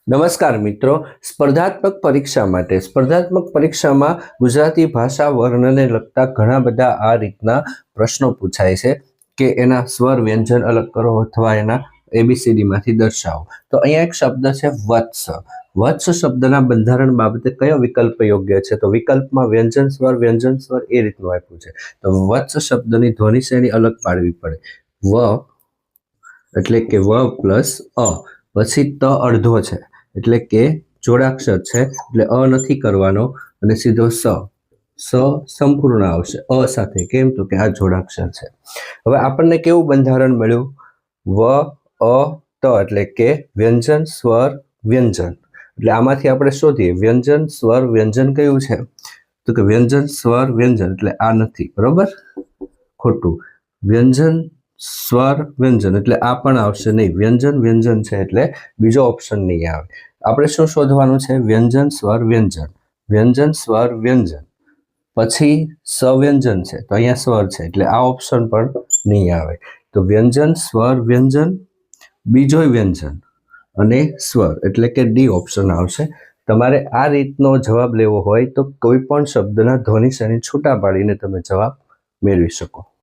નમસ્કાર મિત્રો, સ્પર્ધાત્મક પરીક્ષા માટે સ્પર્ધાત્મક પરીક્ષામાં ગુજરાતી ભાષા વર્ણને લગતા ઘણા બધા આ રીતના પ્રશ્નો પૂછાય છે કે એના સ્વર વ્યંજન અલગ કરો અથવા એના ABCDમાંથી દર્શાવો. તો અહીંયા એક શબ્દ છે વત્સ. વત્સ શબ્દના બંધારણ બાબતે કયો વિકલ્પ યોગ્ય છે? તો વિકલ્પમાં વ્યંજન સ્વર એ રીતનું આપ્યું છે. તો વત્સ શબ્દની ધ્વનિ શ્રેણી અલગ પાડવી પડે. વ એટલે કે વ પ્લસ અ, પછી ત અડધો છે એટલે કે જોડાક્ષર છે એટલે અ નથી કરવાનો અને સીધો સ સંપૂર્ણ આવશે અ સાથે. કેમ? તો કે આ જોડાક્ષર છે. હવે આપણને કેવું બંધારણ મળ્યું? વ અ ત એટલે કે વ્યંજન સ્વર વ્યંજન. એટલે આમાંથી આપણે શોધીએ વ્યંજન સ્વર વ્યંજન કયું છે? તો કે વ્યંજન સ્વર વ્યંજન એટલે આ નથી, બરોબર? ખોટું. વ્યંજન સ્વર વ્યંજન એટલે આ પણ આવશે નહીં. વ્યંજન વ્યંજન છે એટલે બીજો ઓપ્શન નહીં આવે. આપણે શું શોધવાનું છે? વ્યંજન સ્વર વ્યંજન. વ્યંજન સ્વર વ્યંજન પછી સવ્યંજન છે તો અહીંયા સ્વર છે એટલે આ ઓપ્શન પણ નહીં આવે. તો વ્યંજન સ્વર વ્યંજન, બીજો વ્યંજન અને સ્વર એટલે કે ડી ઓપ્શન આવશે. તમારે આ રીતનો જવાબ લેવો હોય તો કોઈ પણ શબ્દના ધ્વનિ શ્રેણી છૂટા પાડીને તમે જવાબ મેળવી શકો.